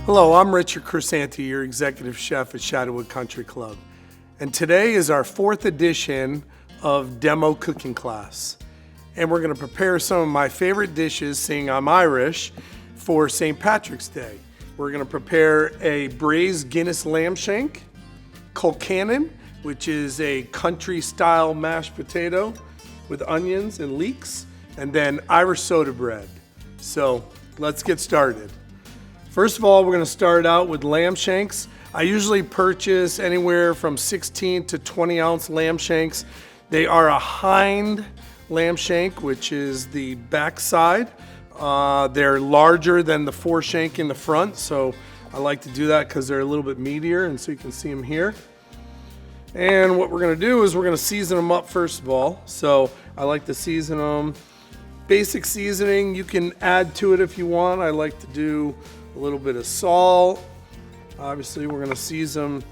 Hello, I'm Richard Crisanti, your executive chef at Shadowwood Country Club. And today is our 4th edition of demo cooking class. And we're gonna prepare some of my favorite dishes, seeing I'm Irish, for St. Patrick's Day. We're gonna prepare a braised Guinness Lamb Shank, Colcannon, which is a country style mashed potato with onions and leeks, and then Irish soda bread. So let's get started. First of all, we're gonna start out with lamb shanks. I usually purchase anywhere from 16 to 20 ounce lamb shanks. They are a hind lamb shank, which is the back side. They're larger than the foreshank in the front, so I like to do that because they're a little bit meatier, and so you can see them here. And what we're gonna do is we're gonna season them up first of all. So I like to season them. Basic seasoning, you can add to it if you want. I like to do a little bit of salt. Obviously, we're gonna season them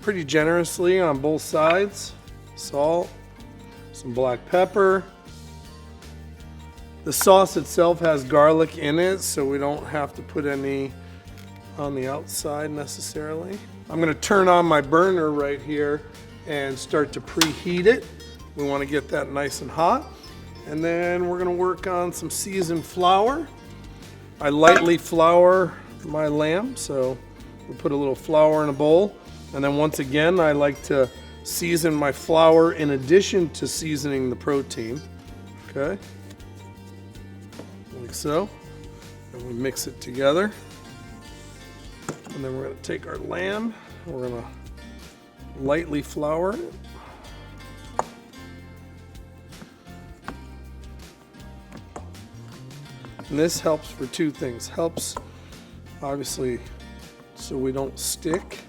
pretty generously on both sides. Salt, some black pepper. The sauce itself has garlic in it, so we don't have to put any on the outside necessarily. I'm gonna turn on my burner right here and start to preheat it. We wanna get that nice and hot. And then we're gonna work on some seasoned flour. I lightly flour my lamb, so we put a little flour in a bowl. And then once again, I like to season my flour in addition to seasoning the protein. Okay, like so. And we mix it together. And then we're gonna take our lamb, we're gonna lightly flour it. And this helps for two things. Helps, obviously, so we don't stick,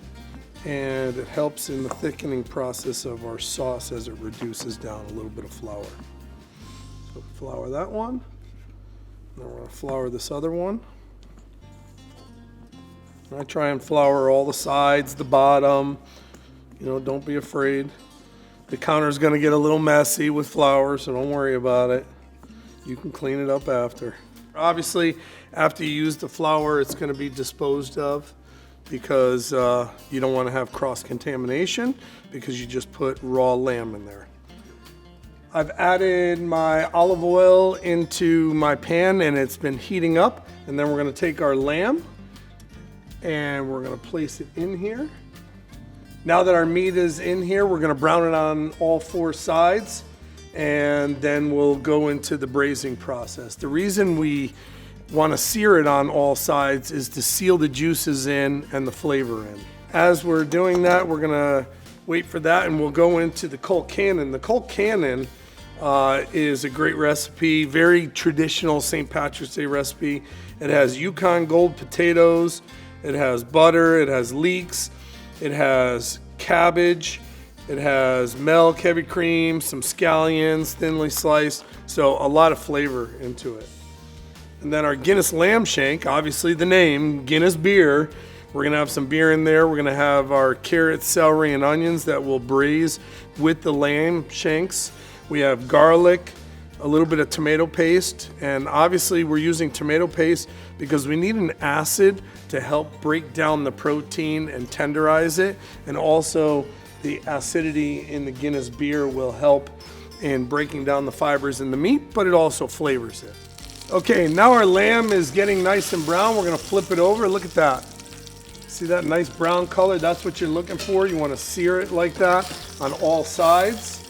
and it helps in the thickening process of our sauce as it reduces down a little bit of flour. So flour that one, and then we're gonna flour this other one. I try and flour all the sides, the bottom. You know, don't be afraid. The counter's gonna get a little messy with flour, so don't worry about it. You can clean it up after. Obviously, after you use the flour, it's gonna be disposed of because you don't wanna have cross-contamination because you just put raw lamb in there. I've added my olive oil into my pan and it's been heating up. And then we're gonna take our lamb and we're gonna place it in here. Now that our meat is in here, we're gonna brown it on all 4 sides, and then we'll go into the braising process. The reason we wanna sear it on all sides is to seal the juices in and the flavor in. As we're doing that, we're gonna wait for that and we'll go into the Colcannon. The Colcannon is a great recipe, very traditional St. Patrick's Day recipe. It has Yukon Gold potatoes, it has butter, it has leeks, it has cabbage, it has milk, heavy cream, some scallions, thinly sliced, so a lot of flavor into it. And then our Guinness Lamb Shank, obviously the name, Guinness beer. We're gonna have some beer in there. We're gonna have our carrots, celery, and onions that we'll braise with the lamb shanks. We have garlic, a little bit of tomato paste, and obviously we're using tomato paste because we need an acid to help break down the protein and tenderize it, and also the acidity in the Guinness beer will help in breaking down the fibers in the meat, but it also flavors it. Okay, now our lamb is getting nice and brown. We're gonna flip it over. Look at that. See that nice brown color? That's what you're looking for. You wanna sear it like that on all sides.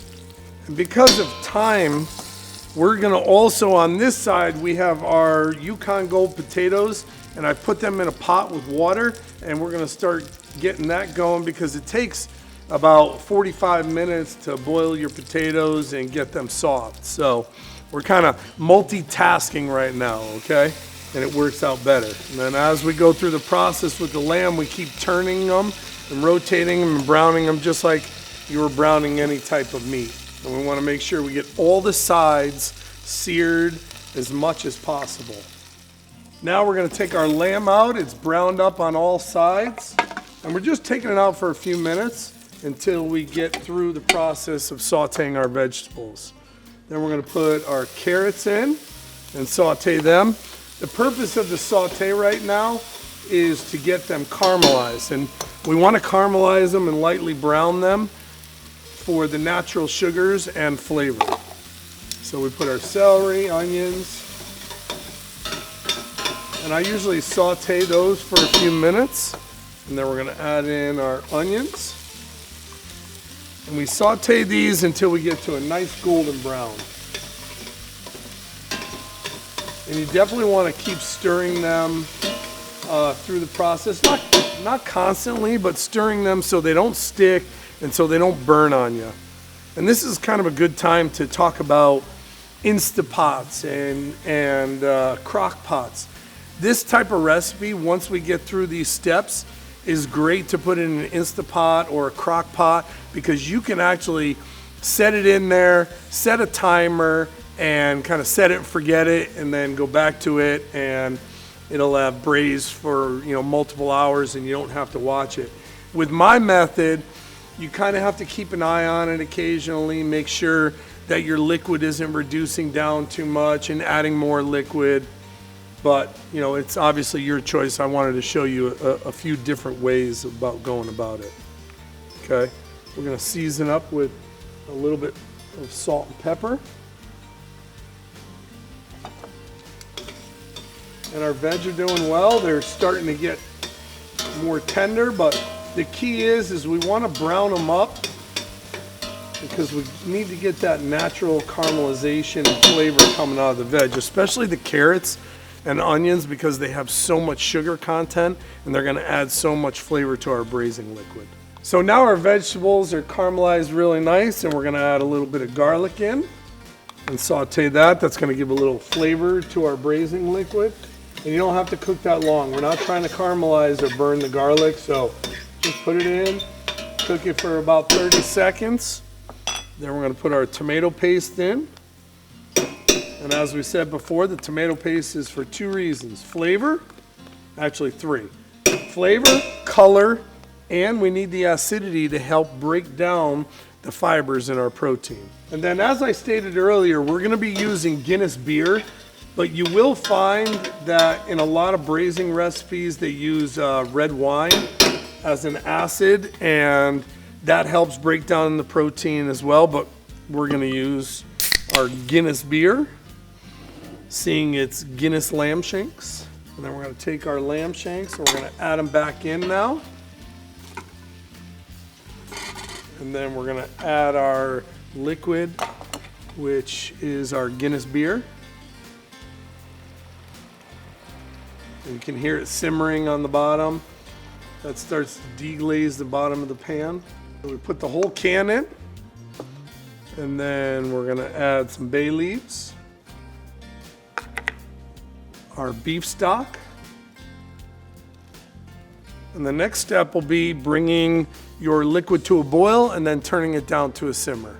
And because of time, we're gonna also, on this side, we have our Yukon Gold potatoes, and I put them in a pot with water, and we're gonna start getting that going because it takes about 45 minutes to boil your potatoes and get them soft. So we're kind of multitasking right now, okay? And it works out better. And then as we go through the process with the lamb, we keep turning them and rotating them and browning them just like you were browning any type of meat. And we want to make sure we get all the sides seared as much as possible. Now we're going to take our lamb out. It's browned up on all sides. And we're just taking it out for a few minutes until we get through the process of sauteing our vegetables. Then we're going to put our carrots in and saute them. The purpose of the saute right now is to get them caramelized. And we want to caramelize them and lightly brown them for the natural sugars and flavor. So we put our celery, onions, and I usually saute those for a few minutes. And then we're going to add in our onions. And we saute these until we get to a nice golden brown. And you definitely want to keep stirring them through the process. Not constantly, but stirring them so they don't stick and so they don't burn on you. And this is kind of a good time to talk about Instapots and crock pots. This type of recipe, once we get through these steps, is great to put in an Instapot or a crock pot because you can actually set it in there, set a timer, and kind of set it and forget it, and then go back to it, and it'll have braised for multiple hours, and you don't have to watch it. With my method, you kind of have to keep an eye on it occasionally, make sure that your liquid isn't reducing down too much and adding more liquid. But it's obviously your choice. I wanted to show you a few different ways about going about it. Okay, we're going to season up with a little bit of salt and pepper. And our veg are doing well. They're starting to get more tender, but the key is we want to brown them up because we need to get that natural caramelization and flavor coming out of the veg, especially the carrots and onions because they have so much sugar content and they're going to add so much flavor to our braising liquid. So now our vegetables are caramelized really nice, and we're going to add a little bit of garlic in and saute that. That's going to give a little flavor to our braising liquid. And you don't have to cook that long. We're not trying to caramelize or burn the garlic, so just put it in, cook it for about 30 seconds. Then we're going to put our tomato paste in. And as we said before, the tomato paste is for two reasons. Flavor, actually three. Flavor, color, and we need the acidity to help break down the fibers in our protein. And then as I stated earlier, we're going to be using Guinness beer, but you will find that in a lot of braising recipes they use red wine as an acid, and that helps break down the protein as well, but we're going to use our Guinness beer, seeing it's Guinness Lamb Shanks. And then we're going to take our lamb shanks and we're going to add them back in now. And then we're going to add our liquid, which is our Guinness beer. And you can hear it simmering on the bottom. That starts to deglaze the bottom of the pan. So we put the whole can in. And then we're going to add some bay leaves, our beef stock. And the next step will be bringing your liquid to a boil and then turning it down to a simmer.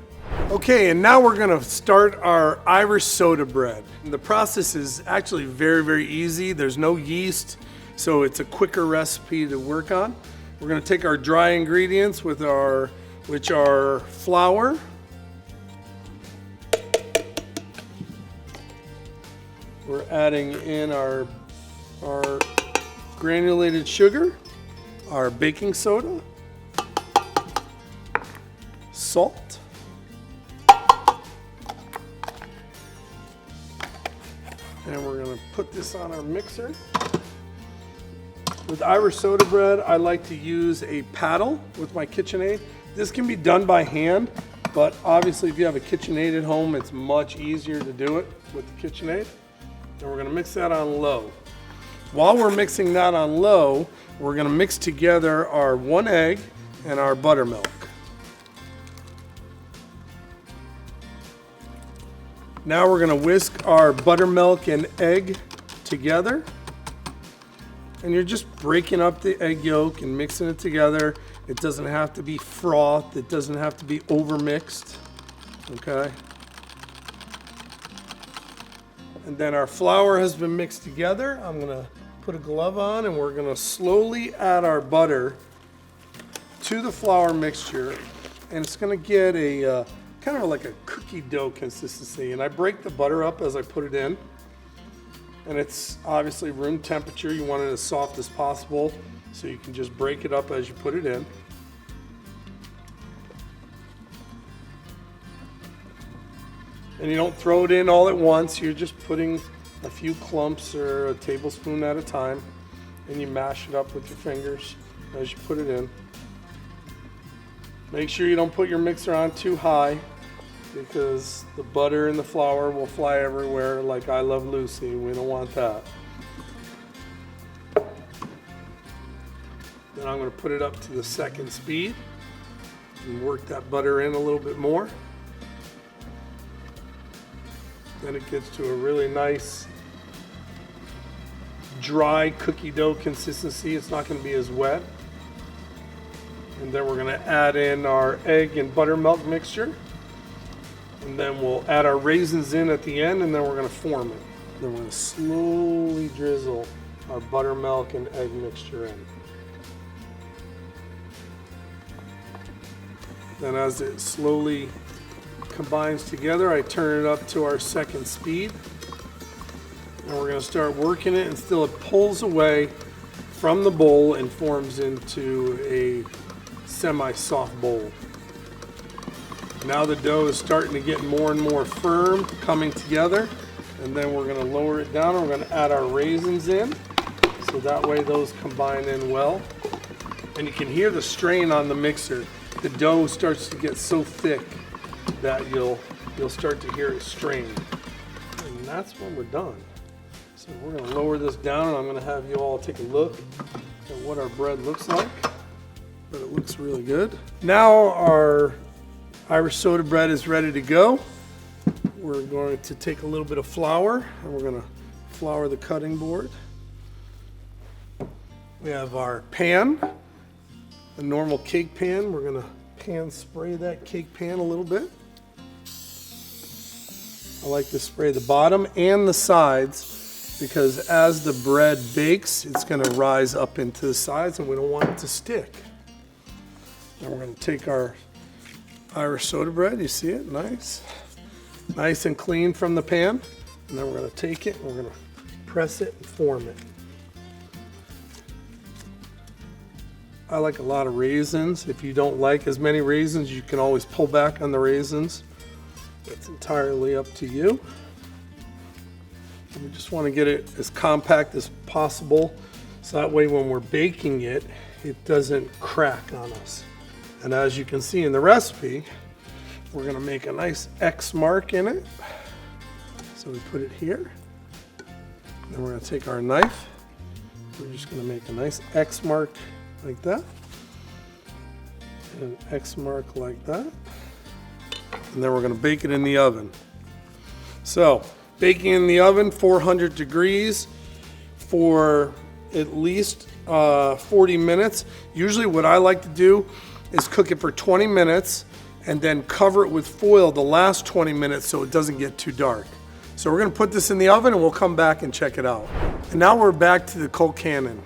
Okay, and now we're going to start our Irish soda bread. And the process is actually very, very easy. There's no yeast, so it's a quicker recipe to work on. We're going to take our dry ingredients which are flour, we're adding in our granulated sugar, our baking soda, salt, and we're going to put this on our mixer. With Irish soda bread, I like to use a paddle with my KitchenAid. This can be done by hand, but obviously if you have a KitchenAid at home, it's much easier to do it with the KitchenAid. And we're going to mix that on low. While we're mixing that on low, we're going to mix together our 1 egg and our buttermilk. Now we're going to whisk our buttermilk and egg together. And you're just breaking up the egg yolk and mixing it together. It doesn't have to be froth. It doesn't have to be overmixed. Okay? And then our flour has been mixed together. I'm going to put a glove on and we're going to slowly add our butter to the flour mixture. And it's going to get a kind of like a cookie dough consistency. And I break the butter up as I put it in. and it's obviously room temperature. You want it as soft as possible, so you can just break it up as you put it in. And you don't throw it in all at once. You're just putting a few clumps or a tablespoon at a time, and you mash it up with your fingers as you put it in. Make sure you don't put your mixer on too high, because the butter and the flour will fly everywhere like I Love Lucy. We don't want that. Then I'm going to put it up to the second speed and work that butter in a little bit more. Then it gets to a really nice dry cookie dough consistency. It's not going to be as wet. And then we're going to add in our egg and buttermilk mixture. And then we'll add our raisins in at the end, and then we're going to form it. Then we're going to slowly drizzle our buttermilk and egg mixture in. Then as it slowly combines together, I turn it up to our second speed. And we're going to start working it until it pulls away from the bowl and forms into a semi-soft bowl. Now the dough is starting to get more and more firm, coming together. And then we're going to lower it down, and we're going to add our raisins in, so that way those combine in well. And you can hear the strain on the mixer. The dough starts to get so thick that you'll start to hear it strain. And that's when we're done. So we're going to lower this down, and I'm going to have you all take a look at what our bread looks like. But it looks really good. Now our Irish soda bread is ready to go. We're going to take a little bit of flour, and we're going to flour the cutting board. We have our pan, a normal cake pan. We're going to pan spray that cake pan a little bit. I like to spray the bottom and the sides, because as the bread bakes, it's going to rise up into the sides, and we don't want it to stick. Now we're going to take our Irish soda bread. You see it? Nice and clean from the pan. And then we're going to take it and we're going to press it and form it. I like a lot of raisins. If you don't like as many raisins, you can always pull back on the raisins. It's entirely up to you. We just want to get it as compact as possible, so that way when we're baking it, it doesn't crack on us. And as you can see in the recipe, we're going to make a nice X mark in it. So we put it here. Then we're going to take our knife. We're just going to make a nice X mark like that. And an X mark like that. And then we're going to bake it in the oven. So, baking in the oven, 400 degrees for at least 40 minutes. Usually what I like to do is cook it for 20 minutes and then cover it with foil the last 20 minutes so it doesn't get too dark. So we're going to put this in the oven, and we'll come back and check it out. And now we're back to the Colcannon.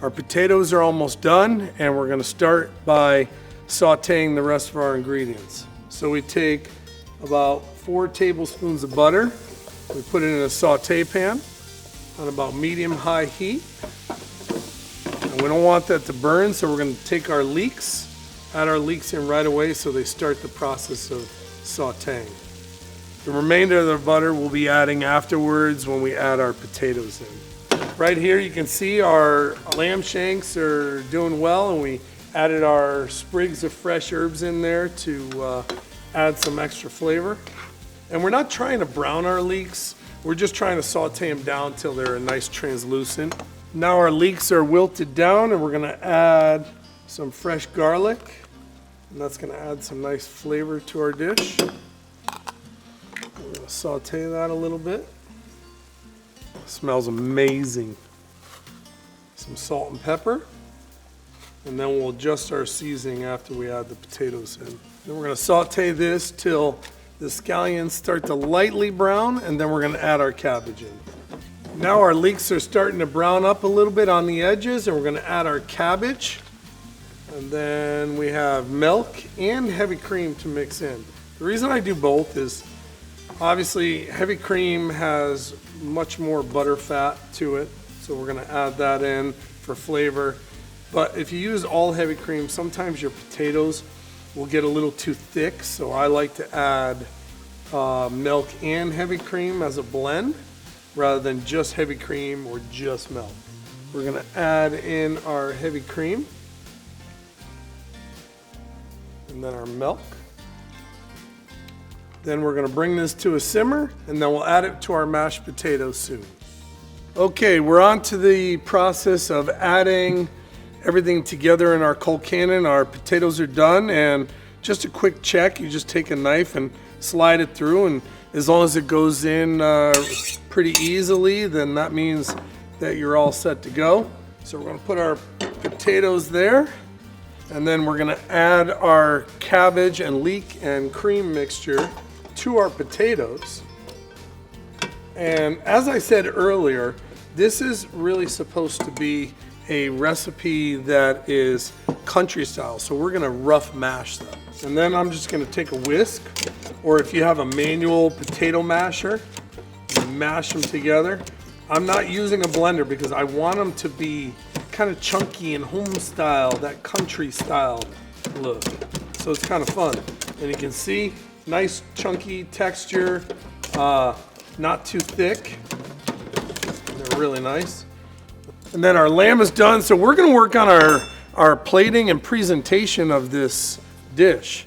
Our potatoes are almost done, and we're going to start by sauteing the rest of our ingredients. So we take about 4 tablespoons of butter. We put it in a saute pan on about medium-high heat. And we don't want that to burn, so we're going to take our leeks, add our leeks in right away so they start the process of sauteing. The remainder of the butter we'll be adding afterwards when we add our potatoes in. Right here you can see our lamb shanks are doing well, and we added our sprigs of fresh herbs in there to add some extra flavor. And we're not trying to brown our leeks, we're just trying to saute them down till they're a nice translucent. Now our leeks are wilted down, and we're going to add some fresh garlic, and that's going to add some nice flavor to our dish. We're going to saute that a little bit. It smells amazing. Some salt and pepper, and then we'll adjust our seasoning after we add the potatoes in. Then we're going to saute this till the scallions start to lightly brown, and then we're going to add our cabbage in. Now our leeks are starting to brown up a little bit on the edges, and we're going to add our cabbage. And then we have milk and heavy cream to mix in. The reason I do both is obviously heavy cream has much more butter fat to it. So we're gonna add that in for flavor. But if you use all heavy cream, sometimes your potatoes will get a little too thick. So I like to add milk and heavy cream as a blend rather than just heavy cream or just milk. We're gonna add in our heavy cream and then our milk. Then we're gonna bring this to a simmer and then we'll add it to our mashed potatoes soon. Okay, we're on to the process of adding everything together in our Colcannon. Our potatoes are done, and just a quick check, you just take a knife and slide it through, and as long as it goes in pretty easily, then that means that you're all set to go. So we're gonna put our potatoes there, and then we're gonna add our cabbage and leek and cream mixture to our potatoes. And as I said earlier, this is really supposed to be a recipe that is country style. So we're gonna rough mash them. And then I'm just gonna take a whisk, or if you have a manual potato masher, mash them together. I'm not using a blender because I want them to be kind of chunky and home style, that country style look. So it's kind of fun. And you can see, nice chunky texture, not too thick. They're really nice. And then our lamb is done, so we're gonna work on our plating and presentation of this dish.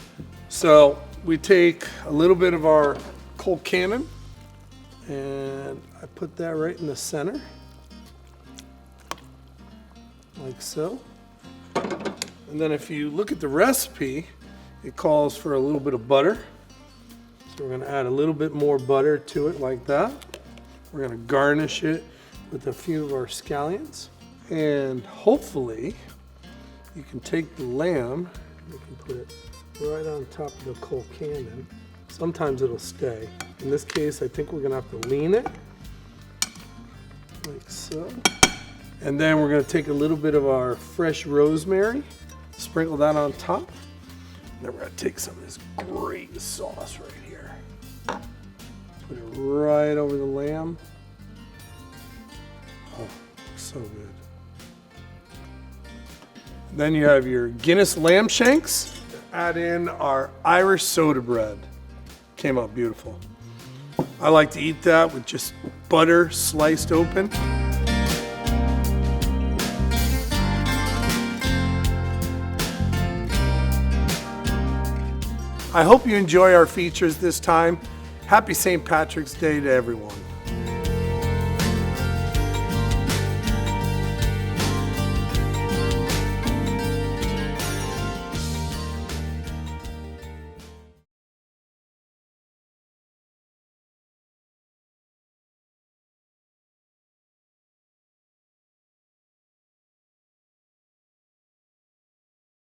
So we take a little bit of our Colcannon, and I put that right in the center, like so. And then if you look at the recipe, it calls for a little bit of butter. So we're gonna add a little bit more butter to it like that. We're gonna garnish it with a few of our scallions. And hopefully you can take the lamb, you can put it right on top of the Colcannon. Sometimes it'll stay. In this case, I think we're gonna have to lean it, like so. And then we're gonna take a little bit of our fresh rosemary, sprinkle that on top. And then we're gonna take some of this great sauce right here. Put it right over the lamb. Oh, so good. Then you have your Guinness Lamb Shanks. Add in our Irish soda bread. Came out beautiful. I like to eat that with just butter sliced open. I hope you enjoy our features this time. Happy St. Patrick's Day to everyone.